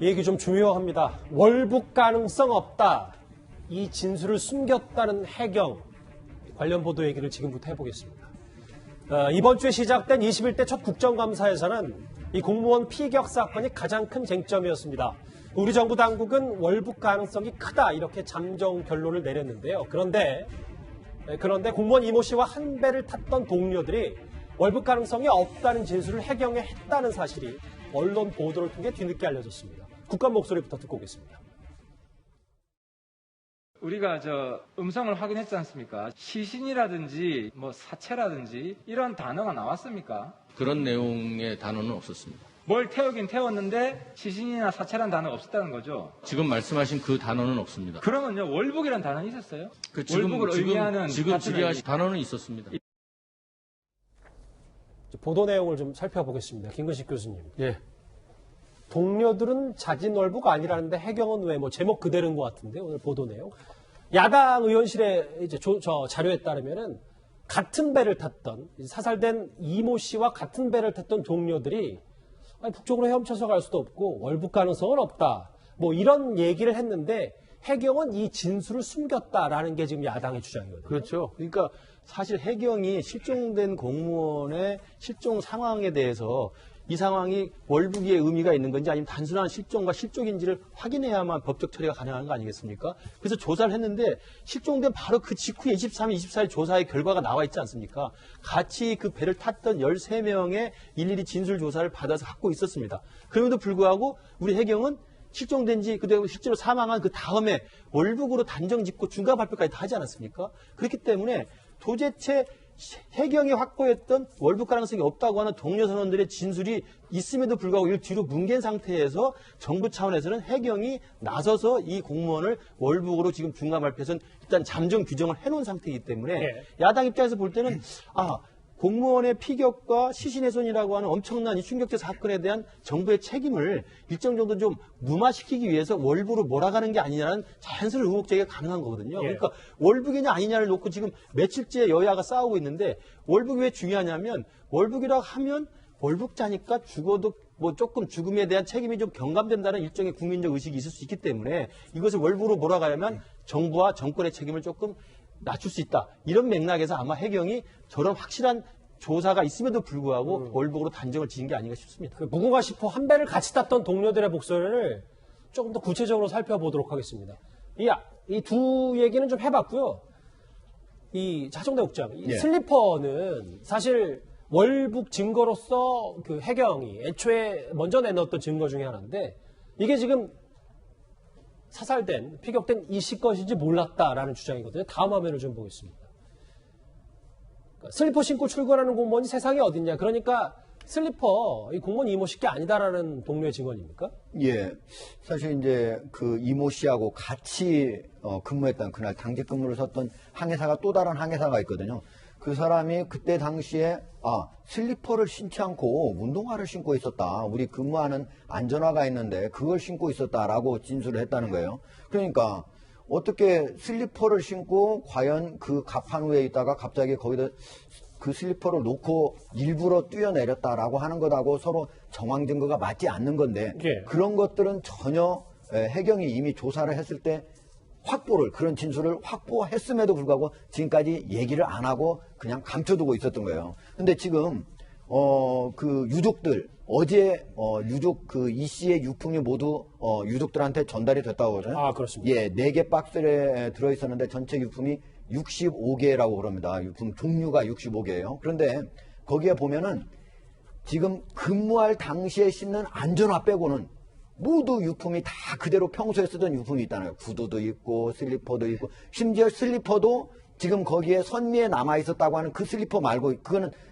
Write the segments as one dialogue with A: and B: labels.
A: 이 얘기 좀 중요합니다. 월북 가능성 없다. 이 진술을 숨겼다는 해경. 관련 보도 얘기를 지금부터 해보겠습니다. 이번 주에 시작된 21대 첫 국정감사에서는 이 공무원 피격 사건이 가장 큰 쟁점이었습니다. 우리 정부 당국은 월북 가능성이 크다 이렇게 잠정 결론을 내렸는데요. 그런데 공무원 이모 씨와 한 배를 탔던 동료들이 월북 가능성이 없다는 진술을 해경에 했다는 사실이 언론 보도를 통해 뒤늦게 알려졌습니다. 국감 목소리부터 듣고 오겠습니다.
B: 우리가 음성을 확인했지 않습니까? 시신이라든지 사체라든지 이런 단어가 나왔습니까?
C: 그런 내용의 단어는 없었습니다.
B: 뭘 태우긴 태웠는데 시신이나 사체란 단어가 없었다는 거죠?
C: 지금 말씀하신 그 단어는 없습니다.
B: 그러면요, 월북이란 단어는 있었어요?
C: 지금
B: 월북을 의미하는
C: 질의하신 단어는 있었습니다.
A: 보도 내용을 좀 살펴보겠습니다. 김근식 교수님.
D: 예.
A: 동료들은 자진 월북 아니라는데 해경은 왜 제목 그대로인 것 같은데 오늘 보도 내용. 야당 의원실의 저 자료에 따르면은 같은 배를 탔던 사살된 이모 씨와 같은 배를 탔던 동료들이 북쪽으로 헤엄쳐서 갈 수도 없고 월북 가능성은 없다. 이런 얘기를 했는데 해경은 이 진술을 숨겼다라는 게 지금 야당의 주장이거든요.
D: 그렇죠. 그러니까 사실 해경이 실종된 공무원의 실종 상황에 대해서 이 상황이 월북의 의미가 있는 건지 아니면 단순한 실종과 실족인지를 확인해야만 법적 처리가 가능한 거 아니겠습니까? 그래서 조사를 했는데 실종된 바로 그 직후에 23일, 24일 조사의 결과가 나와 있지 않습니까? 같이 그 배를 탔던 13명의 일일이 진술 조사를 받아서 갖고 있었습니다. 그럼에도 불구하고 우리 해경은 실종된 지 그대로 실제로 사망한 그 다음에 월북으로 단정 짓고 중간 발표까지 다 하지 않았습니까? 그렇기 때문에 도대체 해경이 확보했던 월북 가능성이 없다고 하는 동료 선원들의 진술이 있음에도 불구하고 이를 뒤로 뭉갠 상태에서 정부 차원에서는 해경이 나서서 이 공무원을 월북으로 지금 중간 발표에서는 일단 잠정 규정을 해놓은 상태이기 때문에 야당 입장에서 볼 때는 공무원의 피격과 시신훼손이라고 하는 엄청난 이 충격적 사건에 대한 정부의 책임을 일정 정도 좀 무마시키기 위해서 월북으로 몰아가는 게 아니냐는 자연스러운 의혹 제기가 가능한 거거든요. 그러니까 월북이냐 아니냐를 놓고 지금 며칠째 여야가 싸우고 있는데 월북이 왜 중요하냐면 월북이라고 하면 월북자니까 죽어도 조금 죽음에 대한 책임이 좀 경감된다는 일종의 국민적 의식이 있을 수 있기 때문에 이것을 월북으로 몰아가려면 정부와 정권의 책임을 조금 낮출 수 있다. 이런 맥락에서 아마 해경이 저런 확실한 조사가 있음에도 불구하고 월북으로 단정을 지은 게 아닌가 싶습니다.
A: 무궁화 10호 한 배를 같이 탔던 동료들의 목소리를 조금 더 구체적으로 살펴보도록 하겠습니다. 이 두 얘기는 좀 해봤고요. 이 차정대 국장, 이 슬리퍼는 사실 월북 증거로서 그 해경이 애초에 먼저 내놓았던 증거 중에 하나인데 이게 지금 사살된, 피격된 이 씨 것인지 몰랐다라는 주장이거든요. 다음 화면을 좀 보겠습니다. 슬리퍼 신고 출근하는 공무원이 세상에 어딨냐. 그러니까 슬리퍼, 이 공무원 이모 씨 게 아니다라는 동료의 증언입니까?
E: 예. 사실 이제 그 이모 씨하고 같이 근무했던 그날 당직 근무를 섰던 항해사가 또 다른 항해사가 있거든요. 그 사람이 그때 당시에 슬리퍼를 신지 않고 운동화를 신고 있었다. 우리 근무하는 안전화가 있는데 그걸 신고 있었다라고 진술을 했다는 거예요. 그러니까 어떻게 슬리퍼를 신고 과연 그 갑판 위에 있다가 갑자기 거기다 그 슬리퍼를 놓고 일부러 뛰어내렸다라고 하는 것하고 서로 정황 증거가 맞지 않는 건데 그런 것들은 전혀 해경이 이미 조사를 했을 때 그런 진술을 확보했음에도 불구하고 지금까지 얘기를 안 하고 그냥 감춰두고 있었던 거예요. 근데 지금, 그 유족들, 어제, 유족 이 씨의 유품이 모두, 유족들한테 전달이 됐다고 그러잖아요.
A: 그렇습니다.
E: 예, 4개 박스에 들어있었는데 전체 유품이 65개라고 그럽니다. 유품 종류가 65개예요. 그런데 거기에 보면은 지금 근무할 당시에 신는 안전화 빼고는 모두 유품이 다 그대로 평소에 쓰던 유품이 있다는 거예요. 구두도 있고 슬리퍼도 있고 심지어 슬리퍼도 지금 거기에 선미에 남아 있었다고 하는 그 슬리퍼 말고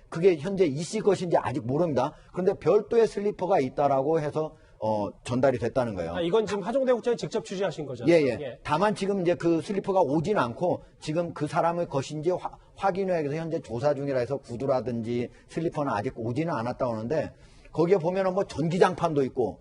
E: 그게 현재 이 씨 것인지 아직 모릅니다. 그런데 별도의 슬리퍼가 있다라고 해서 전달이 됐다는 거예요.
A: 이건 지금 하정대 국장이 직접 취재하신 거잖아요.
E: 예. 다만 지금 이제 그 슬리퍼가 오진 않고 지금 그 사람의 것인지 확인을 해서 현재 조사 중이라 해서 구두라든지 슬리퍼는 아직 오지는 않았다고 하는데 거기에 보면은 전기장판도 있고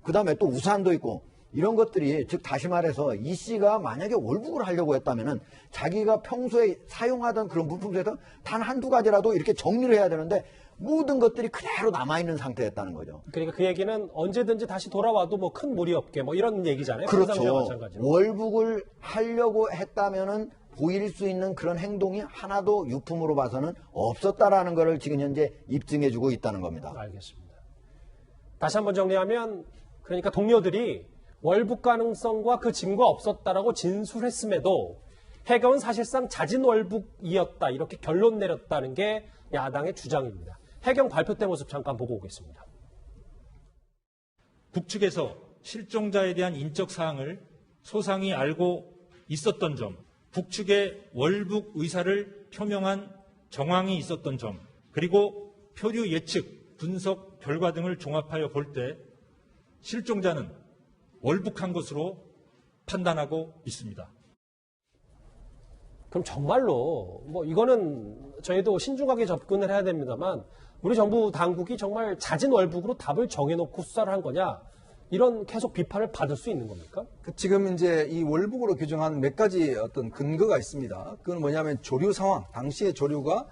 E: 그 다음에 또 우산도 있고 이런 것들이 즉 다시 말해서 이 씨가 만약에 월북을 하려고 했다면은 자기가 평소에 사용하던 그런 물품 중에서 단 한두 가지라도 이렇게 정리를 해야 되는데 모든 것들이 그대로 남아있는 상태였다는 거죠.
A: 그러니까 그 얘기는 언제든지 다시 돌아와도 뭐 큰 무리 없게 뭐 이런 얘기잖아요. 평상시와
E: 그렇죠.
A: 마찬가지로.
E: 월북을 하려고 했다면은 보일 수 있는 그런 행동이 하나도 유품으로 봐서는 없었다라는 것을 지금 현재 입증해주고 있다는 겁니다.
A: 알겠습니다. 다시 한번 정리하면 그러니까 동료들이 월북 가능성과 그 증거 없었다라고 진술했음에도 해경은 사실상 자진 월북이었다 이렇게 결론 내렸다는 게 야당의 주장입니다. 해경 발표 때 모습 잠깐 보고 오겠습니다.
F: 북측에서 실종자에 대한 인적 사항을 소상히 알고 있었던 점, 북측의 월북 의사를 표명한 정황이 있었던 점, 그리고 표류 예측, 분석 결과 등을 종합하여 볼 때 실종자는 월북한 것으로 판단하고 있습니다.
A: 그럼 정말로 뭐 이거는 저희도 신중하게 접근을 해야 됩니다만 우리 정부 당국이 정말 자진 월북으로 답을 정해놓고 수사를 한 거냐 이런 계속 비판을 받을 수 있는 겁니까?
G: 지금 이제 이 월북으로 규정한 몇 가지 어떤 근거가 있습니다. 그건 뭐냐면 조류 상황, 당시의 조류가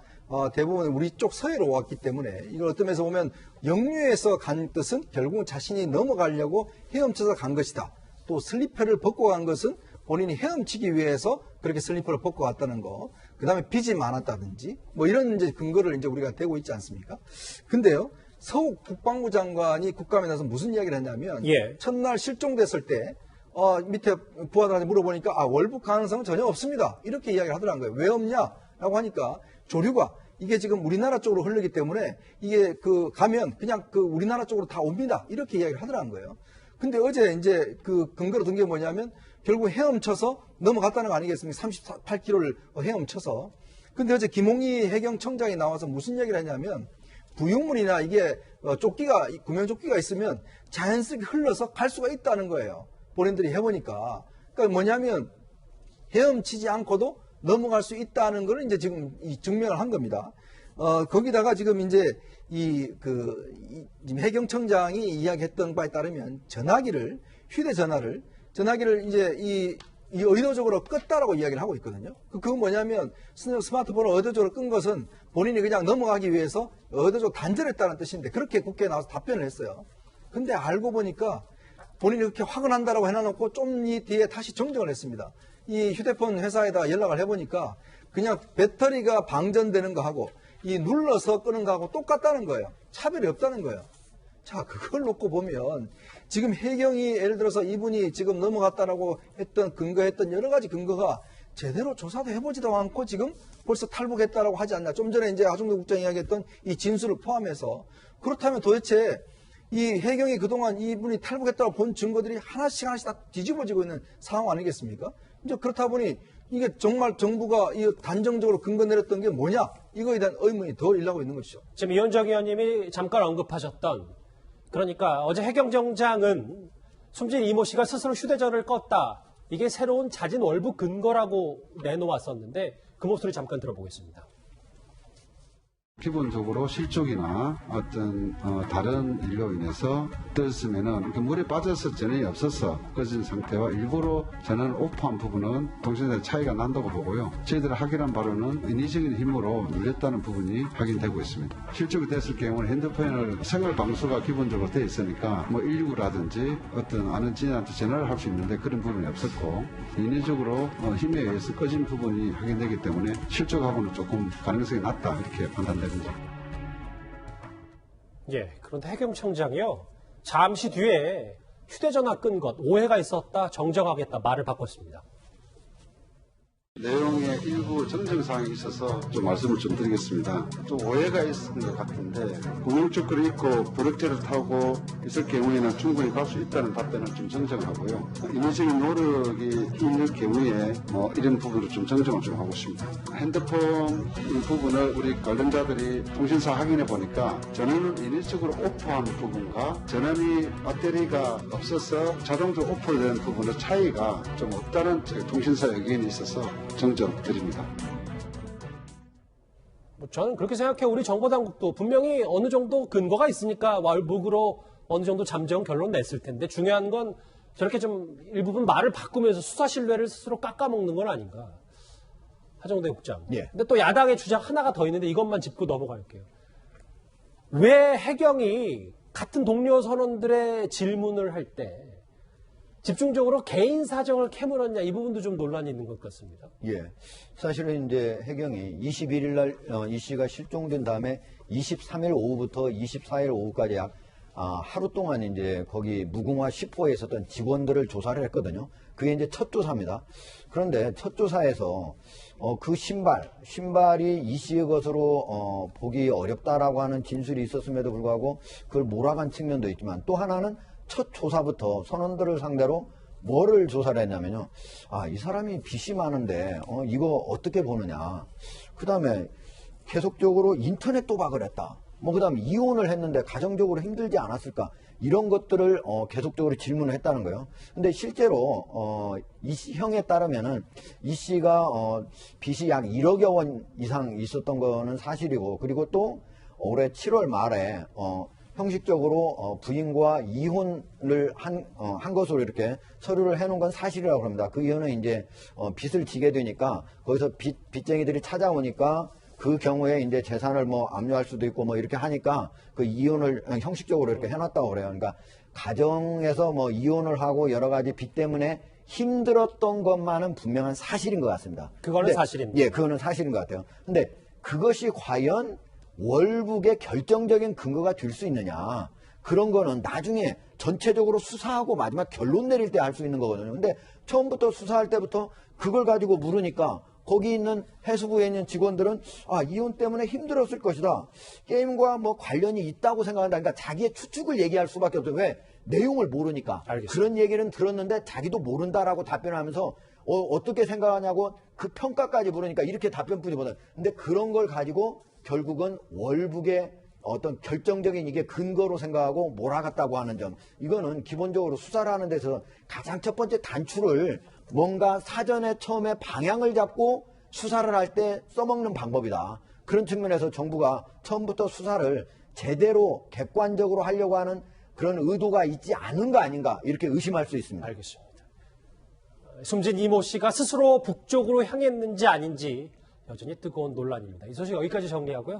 G: 대부분 우리 쪽 서해로 왔기 때문에 이걸 어떤 면에서 보면 역류에서 간 뜻은 결국은 자신이 넘어가려고 헤엄쳐서 간 것이다. 또 슬리퍼를 벗고 간 것은 본인이 헤엄치기 위해서 그렇게 슬리퍼를 벗고 갔다는 거. 그 다음에 빚이 많았다든지 뭐 이런 이제 근거를 이제 우리가 대고 있지 않습니까? 근데요. 서욱 국방부 장관이 국감에 나서 무슨 이야기를 했냐면
A: 예.
G: 첫날 실종됐을 때 밑에 부하들한테 물어보니까 월북 가능성은 전혀 없습니다. 이렇게 이야기를 하더라는 거예요. 왜 없냐라고 하니까 조류가 이게 지금 우리나라 쪽으로 흐르기 때문에 이게 가면 그냥 우리나라 쪽으로 다 옵니다. 이렇게 이야기를 하더라는 거예요. 근데 어제 이제 그 근거로 든 게 뭐냐면 결국 헤엄쳐서 넘어갔다는 거 아니겠습니까? 38km를 헤엄쳐서. 근데 어제 김홍희 해경청장이 나와서 무슨 얘기를 했냐면 부유물이나 이게 구명조끼가 있으면 자연스럽게 흘러서 갈 수가 있다는 거예요. 본인들이 해보니까. 그러니까 뭐냐면 헤엄치지 않고도 넘어갈 수 있다는 걸 이제 지금 증명을 한 겁니다. 거기다가 지금 이제 지금 해경청장이 이야기했던 바에 따르면 휴대전화를 이제 의도적으로 껐다라고 이야기를 하고 있거든요. 그건 뭐냐면 스마트폰을 의도적으로 끈 것은 본인이 그냥 넘어가기 위해서 의도적으로 단절했다는 뜻인데 그렇게 국회에 나와서 답변을 했어요. 근데 알고 보니까 본인이 그렇게 확언한다라고 해놔놓고 좀 뒤에 다시 정정을 했습니다. 이 휴대폰 회사에다 연락을 해보니까 그냥 배터리가 방전되는 거하고 이 눌러서 끄는 거하고 똑같다는 거예요. 차별이 없다는 거예요. 자, 그걸 놓고 보면 지금 해경이 예를 들어서 이분이 지금 넘어갔다라고 근거했던 여러 가지 근거가 제대로 조사도 해보지도 않고 지금 벌써 탈북했다라고 하지 않나. 좀 전에 이제 하중도 국장이 이야기했던 이 진술을 포함해서 그렇다면 도대체 이 해경이 그동안 이분이 탈북했다고 본 증거들이 하나씩 다 뒤집어지고 있는 상황 아니겠습니까? 이제 그렇다 보니 이게 정말 정부가 단정적으로 근거 내렸던 게 뭐냐? 이거에 대한 의문이 더 일어나고 있는 것이죠.
A: 지금 이현정 의원님이 잠깐 언급하셨던 그러니까 어제 해경정장은 숨진 이모 씨가 스스로 휴대전화를 껐다. 이게 새로운 자진 월북 근거라고 내놓았었는데 그 목소리 잠깐 들어보겠습니다.
H: 기본적으로 실족이나 어떤 다른 일로 인해서 떴으면은 물에 빠져서 전원이 없어서 꺼진 상태와 일부러 전원을 오프한 부분은 통신사의 차이가 난다고 보고요. 저희들이 확인한 바로는 인위적인 힘으로 눌렸다는 부분이 확인되고 있습니다. 실족이 됐을 경우는 핸드폰을 생활 방수가 기본적으로 되어 있으니까 119라든지 어떤 아는 지인한테 전화를 할 수 있는데 그런 부분이 없었고 인위적으로 힘에 의해서 꺼진 부분이 확인되기 때문에 실족하고는 조금 가능성이 낮다 이렇게 판단됩니다.
A: 예, 그런데 해경청장이요. 잠시 뒤에 휴대전화 끈 것 오해가 있었다 정정하겠다 말을 바꿨습니다.
H: 내용에 일부 정정사항이 있어서 좀 말씀을 좀 드리겠습니다. 좀 오해가 있는 것 같은데 구명조끼를 입고 브레이크를 타고 있을 경우에는 충분히 갈 수 있다는 답변을 좀 정정하고요. 인위적인 노력이 있는 경우에 이런 부분을 좀 정정을 좀 하고 있습니다. 핸드폰 부분을 우리 관련자들이 통신사 확인해 보니까 전원을 인위적으로 오프한 부분과 전원이 배터리가 없어서 자동적으로 오프된 부분의 차이가 좀 없다는 통신사 의견이 있어서 정정드립니다.
A: 저는 그렇게 생각해요. 우리 정보당국도 분명히 어느 정도 근거가 있으니까 월북으로 어느 정도 잠정 결론 냈을 텐데 중요한 건 저렇게 좀 일부분 말을 바꾸면서 수사 신뢰를 스스로 깎아먹는 건 아닌가. 하정대 국장.
E: 예.
A: 근데 또 야당의 주장 하나가 더 있는데 이것만 짚고 넘어갈게요. 왜 해경이 같은 동료 선원들의 질문을 할 때 집중적으로 개인 사정을 캐물었냐, 이 부분도 좀 논란이 있는 것 같습니다.
E: 예. 사실은 이제 해경이 21일 날 이 씨가 실종된 다음에 23일 오후부터 24일 오후까지 약 하루 동안 이제 거기 무궁화 10호에 있었던 직원들을 조사를 했거든요. 그게 이제 첫 조사입니다. 그런데 첫 조사에서 그 신발이 이 씨의 것으로 보기 어렵다라고 하는 진술이 있었음에도 불구하고 그걸 몰아간 측면도 있지만, 또 하나는 첫 조사부터 선원들을 상대로 뭐를 조사를 했냐면요. 이 사람이 빚이 많은데 이거 어떻게 보느냐. 그 다음에 계속적으로 인터넷 도박을 했다. 그 다음에 이혼을 했는데 가정적으로 힘들지 않았을까. 이런 것들을 계속적으로 질문을 했다는 거예요. 근데 실제로 이 씨 형에 따르면은 이 씨가 빚이 약 1억여 원 이상 있었던 거는 사실이고, 그리고 또 올해 7월 말에 형식적으로 부인과 이혼을 한 것으로 이렇게 서류를 해놓은 건 사실이라고 합니다. 그 이유는 이제 빚을 지게 되니까 거기서 빚쟁이들이 찾아오니까 그 경우에 이제 재산을 압류할 수도 있고 이렇게 하니까 그 이혼을 형식적으로 이렇게 해놨다고 그래요. 그러니까 가정에서 이혼을 하고 여러 가지 빚 때문에 힘들었던 것만은 분명한 사실인 것 같습니다.
A: 그거는 사실입니다.
E: 예, 그거는 사실인 것 같아요. 근데 그것이 과연 월북의 결정적인 근거가 될 수 있느냐. 그런 거는 나중에 전체적으로 수사하고 마지막 결론 내릴 때 할 수 있는 거거든요. 근데 처음부터 수사할 때부터 그걸 가지고 물으니까 거기 있는 해수부에 있는 직원들은 이혼 때문에 힘들었을 것이다. 게임과 관련이 있다고 생각한다. 그러니까 자기의 추측을 얘기할 수밖에 없어요. 왜? 내용을 모르니까.
A: 알겠습니다.
E: 그런 얘기는 들었는데 자기도 모른다라고 답변하면서 어떻게 생각하냐고 그 평가까지 물으니까 이렇게 답변뿐이거든. 근데 그런 걸 가지고 결국은 월북의 어떤 결정적인 이게 근거로 생각하고 몰아갔다고 하는 점, 이거는 기본적으로 수사를 하는 데서 가장 첫 번째 단추를 뭔가 사전에 처음에 방향을 잡고 수사를 할 때 써먹는 방법이다. 그런 측면에서 정부가 처음부터 수사를 제대로 객관적으로 하려고 하는 그런 의도가 있지 않은 거 아닌가, 이렇게 의심할 수 있습니다.
A: 알겠습니다. 숨진 이모 씨가 스스로 북쪽으로 향했는지 아닌지 여전히 뜨거운 논란입니다. 이 소식 여기까지 정리하고요.